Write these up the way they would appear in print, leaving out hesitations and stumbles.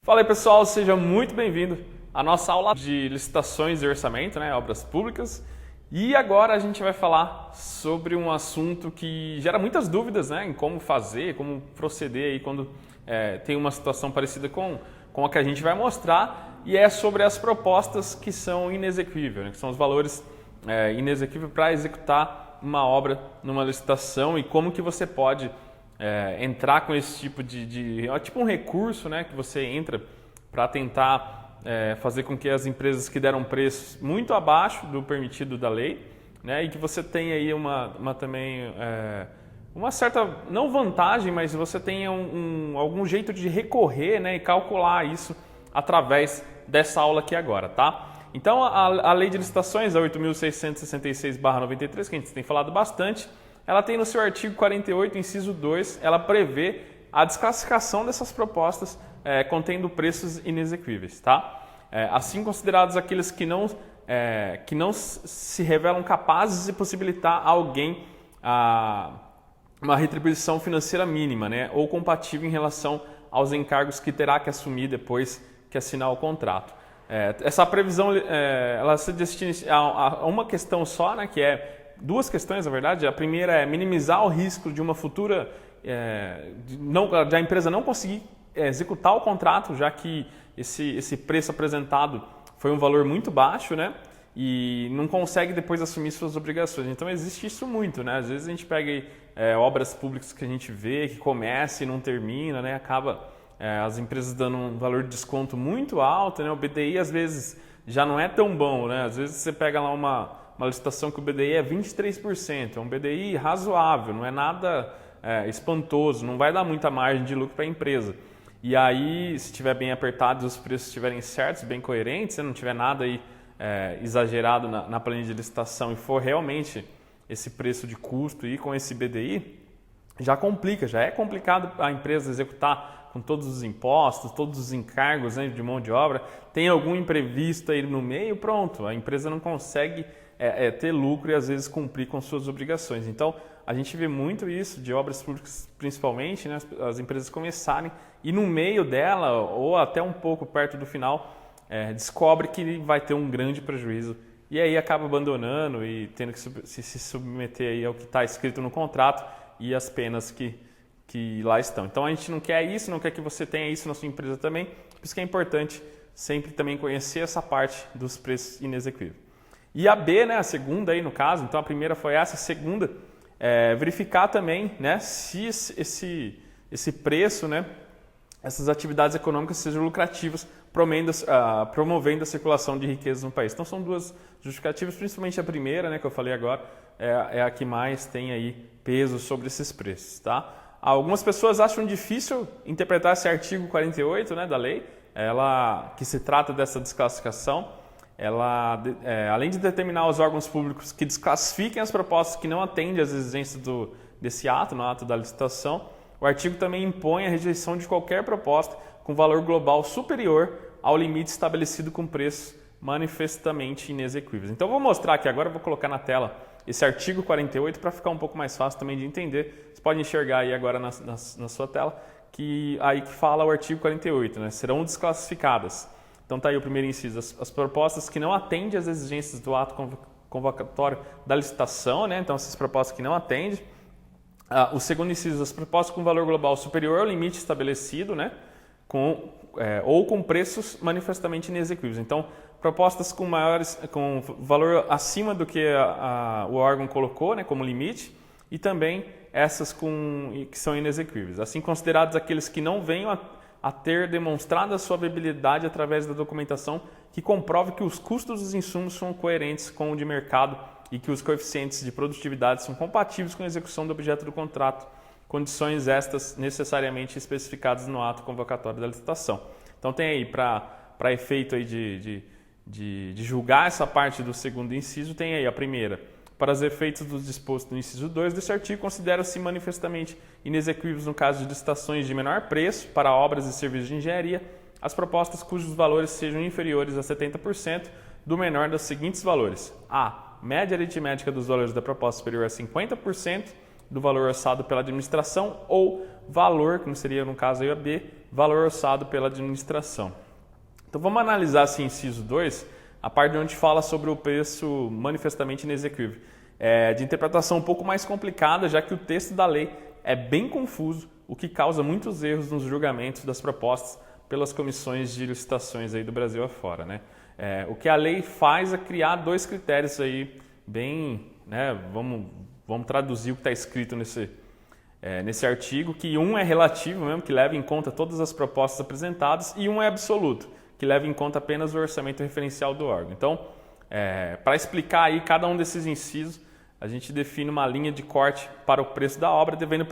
Fala aí pessoal, seja muito bem-vindo à nossa aula de licitações e orçamento, obras públicas. E agora a gente vai falar sobre um assunto que gera muitas dúvidas em como fazer, como proceder aí quando tem uma situação parecida com a que a gente vai mostrar, e é sobre as propostas que são inexequíveis, que são os valores inexequíveis para executar uma obra numa licitação e como que você pode entrar com esse tipo tipo um recurso que você entra para tentar fazer com que as empresas que deram preços muito abaixo do permitido da lei, e que você tenha aí também uma certa, não vantagem, mas você tenha algum jeito de recorrer e calcular isso através dessa aula aqui agora, tá? Então a lei de licitações, a 8.666/93, que a gente tem falado bastante, ela tem no seu artigo 48, inciso 2, ela prevê a desclassificação dessas propostas contendo preços inexequíveis, tá? Assim considerados aqueles que não se revelam capazes de possibilitar a alguém uma retribuição financeira mínima, ou compatível em relação aos encargos que terá que assumir depois que assinar o contrato. Essa previsão ela se destina a uma questão só, que é duas questões, na verdade. A primeira é minimizar o risco de uma futura de a empresa não conseguir executar o contrato, já que esse preço apresentado foi um valor muito baixo, e não consegue depois assumir suas obrigações. Então existe isso muito, Às vezes a gente pega aí, obras públicas que a gente vê que começa e não termina, acaba as empresas dando um valor de desconto muito alto, O BDI às vezes já não é tão bom, Às vezes você pega lá uma licitação que o BDI é 23%, é um BDI razoável, não é nada espantoso, não vai dar muita margem de lucro para a empresa. E aí, se estiver bem apertado e os preços estiverem certos, bem coerentes, não tiver nada aí exagerado na planilha de licitação e for realmente esse preço de custo e com esse BDI, já é complicado a empresa executar com todos os impostos, todos os encargos de mão de obra, tem algum imprevisto aí no meio, pronto, a empresa não consegue ter lucro e às vezes cumprir com suas obrigações. Então a gente vê muito isso de obras públicas, principalmente, as empresas começarem e no meio dela ou até um pouco perto do final descobre que vai ter um grande prejuízo e aí acaba abandonando e tendo que se submeter aí ao que está escrito no contrato e as penas que lá estão. Então a gente não quer isso, não quer que você tenha isso na sua empresa também, por isso que é importante sempre também conhecer essa parte dos preços inexequíveis. E a B, a segunda aí no caso, então a primeira foi essa, a segunda, verificar também se esse preço, essas atividades econômicas sejam lucrativas, promovendo a circulação de riquezas no país. Então são duas justificativas, principalmente a primeira, que eu falei agora, é a que mais tem aí peso sobre esses preços, tá? Algumas pessoas acham difícil interpretar esse artigo 48 da lei, que se trata dessa desclassificação. Ela, além de determinar os órgãos públicos que desclassifiquem as propostas que não atendem às exigências desse ato, no ato da licitação, o artigo também impõe a rejeição de qualquer proposta com valor global superior ao limite estabelecido com preços manifestamente inexequíveis. Então, vou mostrar aqui agora, vou colocar na tela esse artigo 48 para ficar um pouco mais fácil também de entender. Você pode enxergar aí agora na sua tela, que fala o artigo 48, serão desclassificadas. Então está aí o primeiro inciso, as propostas que não atendem às exigências do ato convocatório da licitação, então essas propostas que não atendem. O segundo inciso, as propostas com valor global superior ao limite estabelecido, ou com preços manifestamente inexequíveis. Então, propostas com valor acima do que o órgão colocou, como limite, e também essas que são inexequíveis. Assim considerados aqueles que não venham a ter demonstrado a sua viabilidade através da documentação que comprove que os custos dos insumos são coerentes com o de mercado e que os coeficientes de produtividade são compatíveis com a execução do objeto do contrato, condições estas necessariamente especificadas no ato convocatório da licitação. Então tem aí, para efeito aí de julgar essa parte do segundo inciso, tem aí a primeira. Para os efeitos do disposto no inciso 2 deste artigo, considera-se manifestamente inexequíveis no caso de licitações de menor preço para obras e serviços de engenharia, as propostas cujos valores sejam inferiores a 70% do menor dos seguintes valores. A. Média aritmética dos valores da proposta superior a 50% do valor orçado pela administração ou valor, como seria no caso aí a B, valor orçado pela administração. Então vamos analisar esse inciso 2, a parte onde fala sobre o preço manifestamente inexequível. É de interpretação um pouco mais complicada, já que o texto da lei é bem confuso, o que causa muitos erros nos julgamentos das propostas pelas comissões de licitações aí do Brasil afora, né? O que a lei faz é criar dois critérios aí bem, né? Vamos traduzir o que está escrito nesse artigo, que um é relativo mesmo, que leva em conta todas as propostas apresentadas, e um é absoluto, que leva em conta apenas o orçamento referencial do órgão. Então, para explicar aí cada um desses incisos, a gente define uma linha de corte para o preço da obra, devendo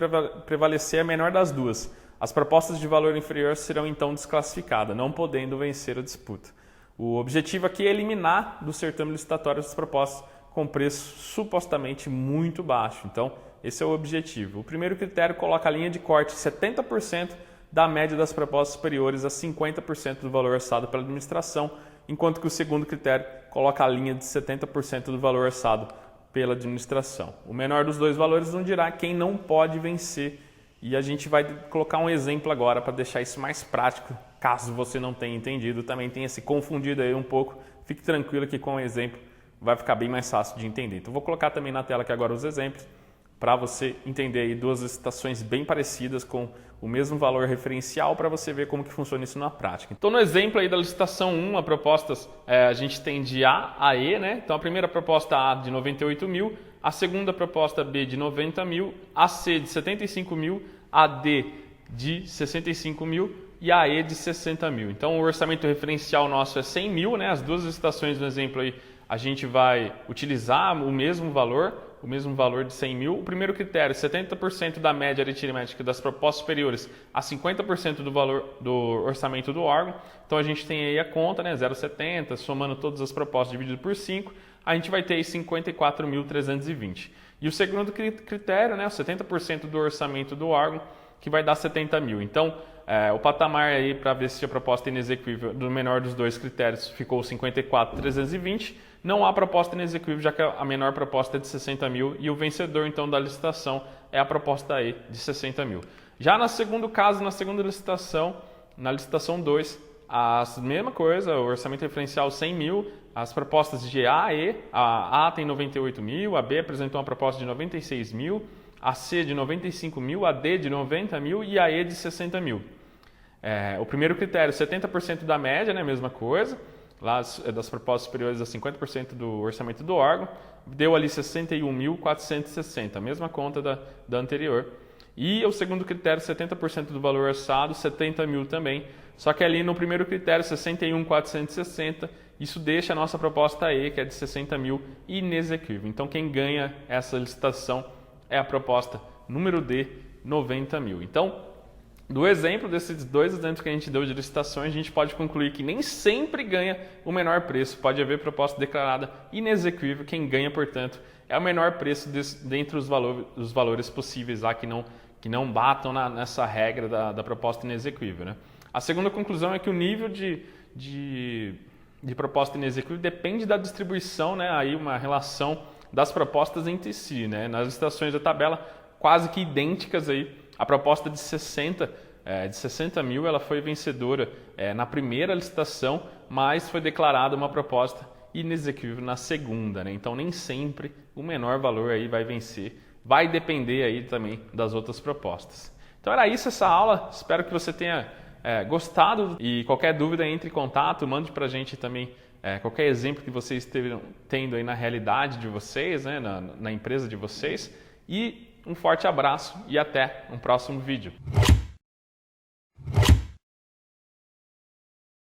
prevalecer a menor das duas. As propostas de valor inferior serão então desclassificadas, não podendo vencer a disputa. O objetivo aqui é eliminar do certame licitatório as propostas com preço supostamente muito baixo. Então, esse é o objetivo. O primeiro critério coloca a linha de corte 70% da média das propostas superiores a 50% do valor orçado pela administração, enquanto que o segundo critério coloca a linha de 70% do valor orçado pela administração. O menor dos dois valores não dirá quem não pode vencer, e a gente vai colocar um exemplo agora para deixar isso mais prático, caso você não tenha entendido, também tenha se confundido aí um pouco, fique tranquilo que com o exemplo vai ficar bem mais fácil de entender. Então vou colocar também na tela aqui agora os exemplos, para você entender aí duas licitações bem parecidas com o mesmo valor referencial, para você ver como que funciona isso na prática. Então no exemplo aí da licitação 1, a propostas a gente tem de A a E, né? Então a primeira proposta A de 98 mil, a segunda proposta B de 90 mil, a C de 75 mil, a D de 65 mil e a E de 60 mil. Então o orçamento referencial nosso é 100 mil, né? As duas licitações no exemplo aí a gente vai utilizar o mesmo valor de 100 mil. O primeiro critério, 70% da média aritmética das propostas superiores a 50% do valor do orçamento do órgão. Então a gente tem aí a conta, né, 0,70, somando todas as propostas dividido por 5, a gente vai ter aí 54.320. E o segundo critério, né, 70% do orçamento do órgão, que vai dar 70 mil. Então, o patamar aí para ver se a proposta é inexequível do menor dos dois critérios ficou 54.320. Não há proposta inexequível, já que a menor proposta é de 60 mil e o vencedor então da licitação é a proposta E de 60 mil. Já no segundo caso, na segunda licitação, na licitação 2, a mesma coisa, o orçamento referencial 100 mil, as propostas de A a E, a A tem 98 mil, a B apresentou uma proposta de 96 mil, a C de 95 mil, a D de 90 mil e a E de 60 mil. O primeiro critério, 70% da média, né, mesma coisa, lá das propostas superiores a 50% do orçamento do órgão, deu ali 61.460, a mesma conta da anterior. E o segundo critério, 70% do valor orçado, 70 mil também, só que ali no primeiro critério, 61.460, isso deixa a nossa proposta E, que é de 60 mil, inexequível. Então quem ganha essa licitação é a proposta número D, 90 mil. Então, do exemplo desses dois exemplos que a gente deu de licitações, a gente pode concluir que nem sempre ganha o menor preço. Pode haver proposta declarada inexequível, quem ganha, portanto, é o menor preço dentre os valores possíveis lá que não batam nessa regra da proposta inexequível, né? A segunda conclusão é que o nível de proposta inexequível depende da distribuição, né? Aí uma relação das propostas entre si, né? Nas licitações da tabela, quase que idênticas aí, a proposta de 60 mil, ela foi vencedora na primeira licitação, mas foi declarada uma proposta inexequível na segunda, né? Então nem sempre o menor valor aí vai vencer, vai depender aí também das outras propostas. Então era isso essa aula, espero que você tenha gostado, e qualquer dúvida entre em contato, mande pra gente também qualquer exemplo que vocês estejam tendo aí na realidade de vocês, né, na empresa de vocês, e um forte abraço e até um próximo vídeo.